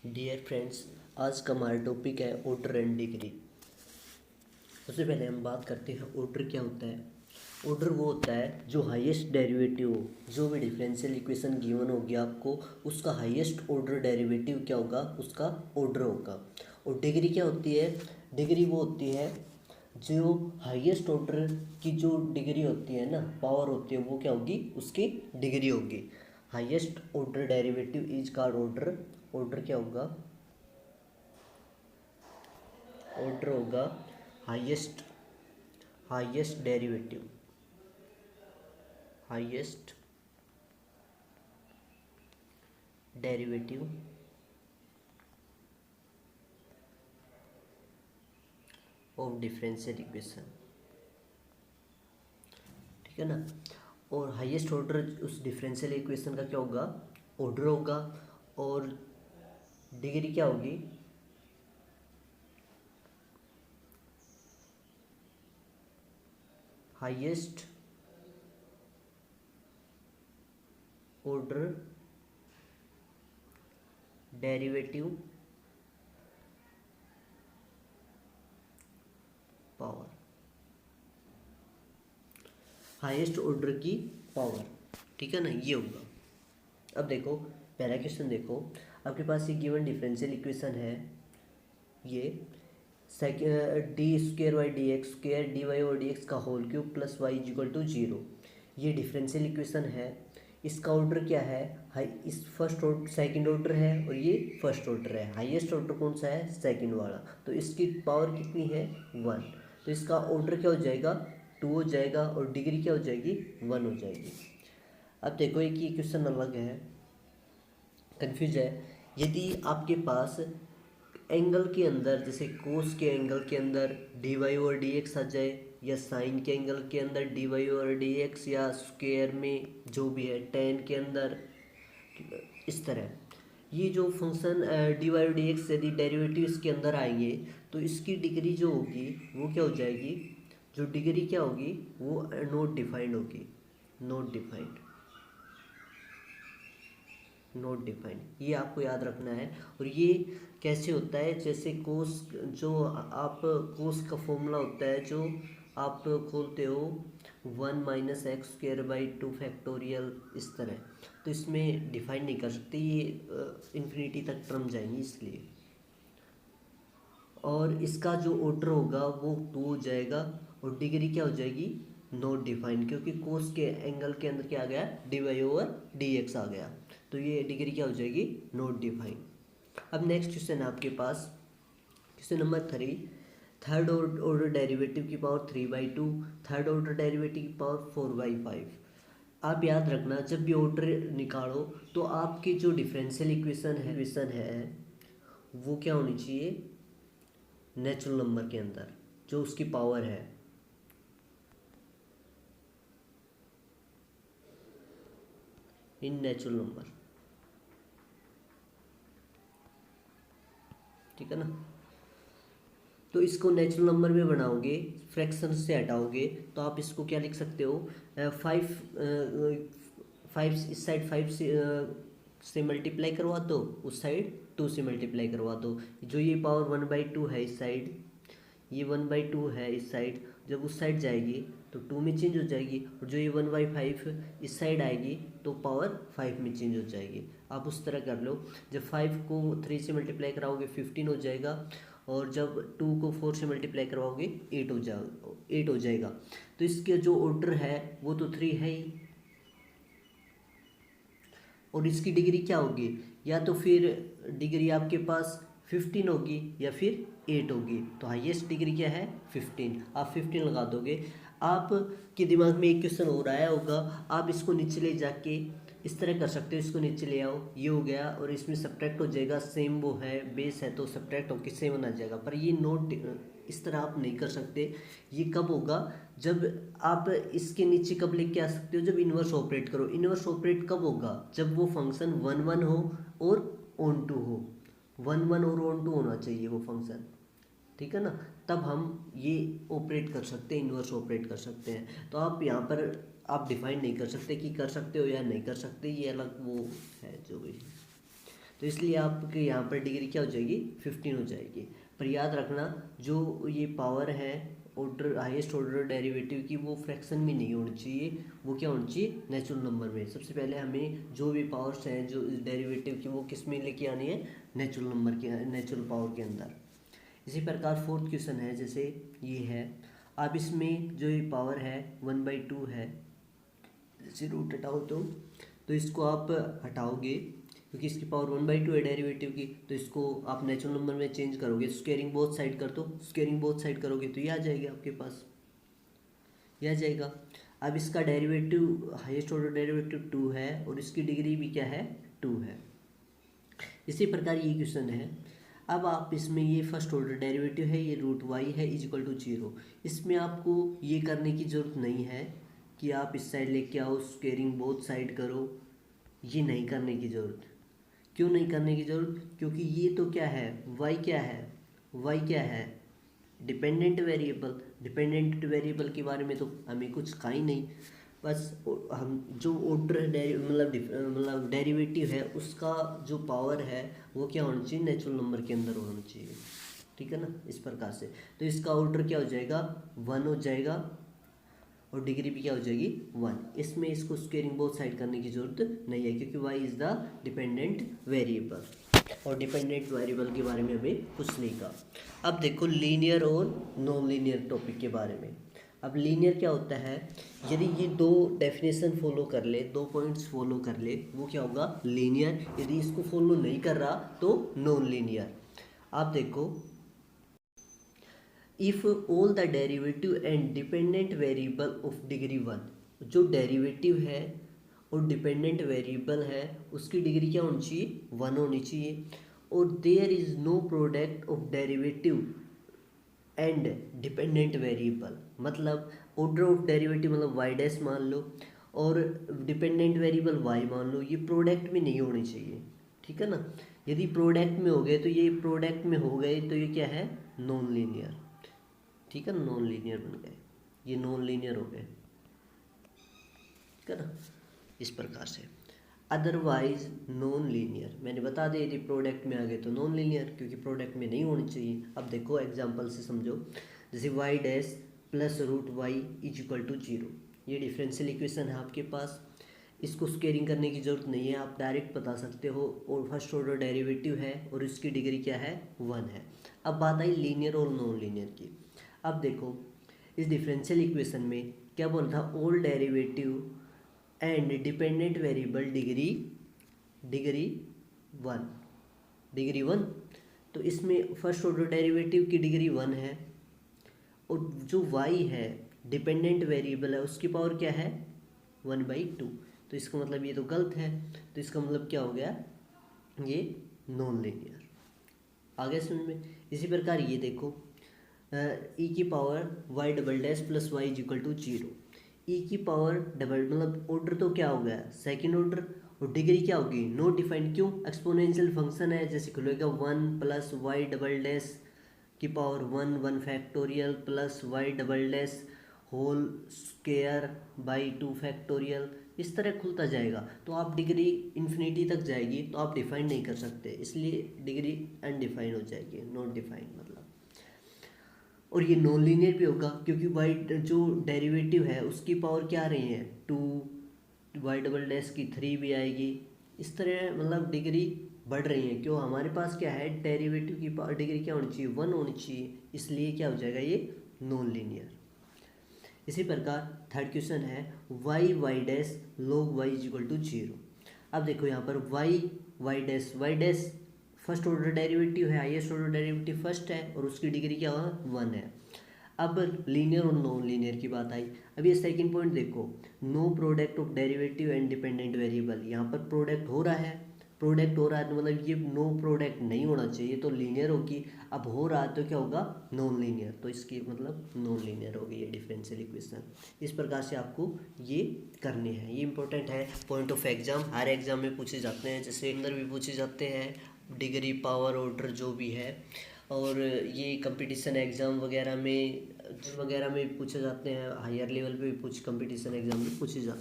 Dear friends, आज का हमारा टॉपिक है ऑर्डर एंड डिग्री। सबसे पहले हम बात करते हैं ऑर्डर क्या होता है। ऑर्डर वो होता है जो हाईएस्ट डेरिवेटिव हो, जो भी डिफरेंशियल इक्वेशन गिवन होगी आपको, उसका हाईएस्ट ऑर्डर डेरिवेटिव क्या होगा, उसका ऑर्डर होगा। और डिग्री क्या होती है? डिग्री वो होती है जो हाईएस्ट ऑर्डर की जो डिग्री होती है ना, पावर होती है, वो क्या होगी, उसकी डिग्री होगी। Highest order derivative is called order. Order क्या होगा? ऑर्डर होगा highest highest derivative highest derivative of differential equation. ठीक है ना। और हाईएस्ट ऑर्डर उस डिफरेंशियल इक्वेशन का क्या होगा? ऑर्डर होगा। और डिग्री क्या होगी? Highest order derivative power, highest order की पावर। ठीक है ना, ये होगा। अब देखो पहला क्वेश्चन देखो, आपके पास ये गिवन डिफरेंशियल इक्वेशन है। ये D square y D x square D y और डी एक्स का whole cube plus y is equal to zero, ये डिफरेंशियल इक्वेशन है। इसका ऑर्डर क्या है? हाई, इस फर्स्ट ऑर्डर सेकंड ऑर्डर है और ये फर्स्ट ऑर्डर है। हाईएस्ट ऑर्डर कौन सा है? सेकंड वाला। तो इसकी पावर कितनी है? 1। तो इसका ऑर्डर क्या हो जाएगा? 2 हो जाएगा। और डिग्री क्या हो जाएगी? 1 हो जाएगी। अब देखो एक ये क्वेश्चन अलग है, कन्फ्यूज है। यदि आपके पास एंगल के अंदर, जैसे कोस के एंगल के अंदर डी वाई और डी एक्स आ जाए, या साइन के एंगल के अंदर डी वाई और डी एक्स, या स्क्वेयर में जो भी है टेन के अंदर, इस तरह ये जो फंक्शन डी वाई और डी एक्स यदि डेरिवेटिव इसके अंदर आएंगे, तो इसकी डिग्री जो होगी वो क्या हो जाएगी? जो डिग्री क्या होगी वो नॉट डिफाइंड होगी। नॉट डिफाइंड, नॉट डिफाइंड, ये आपको याद रखना है। और ये कैसे होता है? जैसे कोस, जो आप कोस का फॉर्मूला होता है जो आप खोलते हो 1 - x²/2 फैक्टोरियल, इस तरह। तो इसमें डिफाइन नहीं कर सकते, ये इन्फिनिटी तक टर्म जाएंगी इसलिए। और इसका जो ऑर्डर होगा वो 2 हो जाएगा। और डिग्री क्या हो जाएगी? नॉट डिफाइंड, क्योंकि कोस के एंगल के अंदर क्या आ गया? D Y over D X आ गया। तो ये डिग्री क्या हो जाएगी? Not defined. अब नेक्स्ट क्वेश्चन है आपके पास, question number 3। Third order derivative की पावर 3/2, थर्ड ऑर्डर डेरिवेटिव की पावर 4/5। आप याद रखना, जब भी ऑर्डर निकालो तो आपकी जो डिफरेंशियल इक्वेशन है वो क्या होनी चाहिए? नेचुरल नंबर के अंदर जो उसकी पावर है। इन नेचुरल नंबर, ठीक है ना। तो इसको नेचुरल नंबर में बनाओगे, फ्रैक्शन से हटाओगे, तो आप इसको क्या लिख सकते हो? 5 इस साइड 5 से मल्टीप्लाई करवा दो, उस साइड 2 से मल्टीप्लाई करवा दो। जो ये पावर 1/2 है इस साइड, ये 1/2 है इस साइड, जब उस साइड जाएगी तो 2 में चेंज हो जाएगी। और जो ये 1/5 इस साइड आएगी तो पावर 5 में चेंज हो जाएगी। आप उस तरह कर लो। जब 5 को 3 से मल्टीप्लाई कराओगे 15 हो जाएगा, और जब 2 को 4 से मल्टीप्लाई करवाओगे 8 हो जाएगा। तो इसके जो ऑर्डर है वो तो 3 है ही। और इसकी डिग्री क्या होगी? या तो फिर डिग्री आपके पास 15 होगी या फिर 8 होगी। तो हाईएस्ट डिग्री क्या है? 15। आप 15 लगा दोगे। आपके दिमाग में एक क्वेश्चन हो रहा होगा, आप इसको नीचे ले जाके इस तरह कर सकते हो, इसको नीचे ले आओ, ये हो गया, और इसमें सब्ट्रैक्ट हो जाएगा। सेम वो है, बेस है, तो सब्ट्रैक्ट होकर सेम आ जाएगा। पर ये नोट इस तरह आप नहीं कर सकते। ये कब होगा? जब आप इसके नीचे कब लेके आ सकते हो? जब इन्वर्स ऑपरेट करो। इन्वर्स ऑपरेट कब होगा? जब वो फंक्शन 1 1 हो और ऑन टू हो। 1 1 और ऑन टू होना चाहिए वो फंक्शन, ठीक है ना। तब हम ये ऑपरेट कर सकते हैं, इन्वर्स ऑपरेट कर सकते हैं। तो आप यहाँ पर आप डिफाइन नहीं कर सकते कि कर सकते हो या नहीं कर सकते, ये अलग वो है जो भी। तो इसलिए आपके यहाँ पर डिग्री क्या हो जाएगी 15 हो जाएगी। पर याद रखना जो ये पावर है ऑर्डर हाईएस्ट ऑर्डर डेरिवेटिव की वो फ्रैक्शन में नहीं होनी चाहिए, वो क्या होनी चाहिए नेचुरल नंबर में। सबसे पहले हमें जो भी पावर्स हैं जो डेरिवेटिव की वो किस में लेके आनी है नेचुरल नंबर के नेचुरल पावर के अंदर। इसी प्रकार फोर्थ क्वेश्चन है जैसे ये है, अब इसमें जो ये पावर है 1/2 है, जैसे रूट हटाओ तो इसको आप हटाओगे क्योंकि इसकी पावर 1/2 है डेरिवेटिव की, तो इसको आप नेचुरल नंबर में चेंज करोगे, स्क्वायरिंग बोथ साइड कर दो, स्क्वायरिंग बोथ साइड करोगे तो ये आ जाएगा आपके पास, ये आ जाएगा। अब इसका डेरिवेटिव हाईएस्ट ऑर्डर डेरिवेटिव 2 है और इसकी डिग्री भी क्या है 2 है। इसी प्रकार ये क्वेश्चन है, अब आप इसमें ये फर्स्ट ऑर्डर डेरिवेटिव है, ये रूट वाई है इज इक्वल टू 0। इसमें आपको ये करने की ज़रूरत नहीं है कि आप इस साइड लेके आओ स्क्वायरिंग बोथ साइड करो, ये नहीं करने की ज़रूरत। क्यों नहीं करने की ज़रूरत? क्योंकि ये तो क्या है वाई क्या है, वाई क्या है डिपेंडेंट वेरिएबल। डिपेंडेंट वेरिएबल के बारे में तो हमें कुछ कहा ही नहीं, बस हम जो ऑर्डर मतलब डेरिवेटिव है उसका जो पावर है वो क्या होना चाहिए नेचुरल नंबर के अंदर होना चाहिए, ठीक है ना, इस प्रकार से। तो इसका ऑर्डर क्या हो जाएगा 1 हो जाएगा और डिग्री भी क्या हो जाएगी 1। इसमें इसको स्क्वायरिंग बोथ साइड करने की जरूरत नहीं है क्योंकि y is the dependent variable, और डिपेंडेंट वेरिएबल के बारे में हमें कुछ नहीं कहा। अब देखो लीनियर और नॉन लीनियर टॉपिक के बारे में। अब लीनियर क्या होता है, यदि ये दो डेफिनेशन फॉलो कर ले, दो पॉइंट्स फॉलो कर ले, वो क्या होगा लीनियर। यदि इसको फॉलो नहीं कर रहा तो नॉन लीनियर। आप देखो, if all the derivative and dependent variable of degree 1, जो डेरिवेटिव है और डिपेंडेंट वेरिएबल है उसकी डिग्री क्या होनी चाहिए 1 होनी चाहिए, और there is no product of derivative and dependent variable, मतलब ऑर्डर ऑफ डेरिवेटिव मतलब वाई डैश मान लो और डिपेंडेंट वेरिएबल वाई मान लो, ये प्रोडक्ट में नहीं होनी चाहिए, ठीक है ना। यदि प्रोडक्ट में हो गए तो ये प्रोडक्ट में हो गए तो ये क्या है नॉन लीनियर, ठीक है ना, नॉन लीनियर बन गए, ये नॉन लीनियर हो गए, ठीक है ना, इस प्रकार से। अदरवाइज नॉन लीनियर, मैंने बता दिया यदि प्रोडक्ट में आ गए तो नॉन लीनियर, क्योंकि प्रोडक्ट में नहीं होनी चाहिए। अब देखो एग्जांपल से समझो, जैसे y dash plus root y is equal to 0, ये डिफरेंशियल इक्वेशन है आपके पास, इसको स्क्वायरिंग करने की ज़रूरत नहीं है, आप डायरेक्ट बता सकते हो, और फर्स्ट ऑर्डर डेरिवेटिव है और इसकी डिग्री क्या है 1 है। अब बात आई लीनियर और नॉन लीनियर की। अब देखो इस डिफरेंशियल इक्वेशन में क्या बोला था, all derivative and dependent variable degree 1, तो इसमें फर्स्ट ऑर्डर डेरिवेटिव की डिग्री 1 है और जो y है डिपेंडेंट वेरिएबल है उसकी पावर क्या है 1/2, तो इसका मतलब ये तो गलत है, तो इसका मतलब क्या हो गया ये नॉन लीनियर। आगे समझ में। इसी प्रकार ये देखो e की power y double dash plus y is equal to 0, E की पावर डबल मतलब ऑर्डर तो क्या हो गया सेकंड ऑर्डर, और डिग्री क्या होगी नॉट डिफाइंड, क्यों एक्सपोनेंशियल फंक्शन है, जैसे खुलेगा 1 प्लस वाई डबल डैश की power 1 factorial plus y double dash whole square by 2 factorial, इस तरह खुलता जाएगा। तो आप डिग्री इन्फिनिटी तक जाएगी तो आप डिफाइन नहीं कर सकते, इसलिए डिग्री अनडिफाइंड हो जाएगी, नॉट डिफाइंड मतलब। और ये नॉन लीनियर भी होगा क्योंकि वाई जो डेरिवेटिव है उसकी पावर क्या आ रही है 2, वाई डबल डैश की 3 भी आएगी, इस तरह मतलब डिग्री बढ़ रही है। क्यों हमारे पास क्या है डेरिवेटिव की पावर डिग्री क्या होनी चाहिए 1 होनी चाहिए, इसलिए क्या हो जाएगा ये नॉन लीनियर। इसी प्रकार थर्ड क्वेश्चन है y dash log y is equal to 0। अब देखो यहाँ पर y dash first order derivative है, हाईएस्ट ऑर्डर डेरिवेटिव फर्स्ट है और उसकी डिग्री क्या हुआ 1 है। अब लीनियर और नॉन लीनियर की बात आई। अब ये सेकंड पॉइंट देखो, no product of derivative and dependent variable, यहाँ पर प्रोडक्ट हो रहा है, प्रोडक्ट हो रहा है तो मतलब ये नो प्रोडक्ट नहीं होना चाहिए तो लीनियर होगी, अब हो रहा है तो क्या होगा नॉन लीनियर, तो इसकी मतलब नॉन लीनियर होगी ये डिफरेंशियल इक्वेशन। इस प्रकार से आपको ये करने हैं, ये इंपॉर्टेंट है point of exam, her exam में पूछे जाते हैं, जैसे अंदर भी पूछे जाते हैं डिग्री पावर ऑर्डर जो भी है, और ये कंपटीशन एग्ज़ाम वगैरह में पूछे जाते हैं, हायर लेवल पे भी कंपटीशन एग्ज़ाम में पूछे जाते हैं।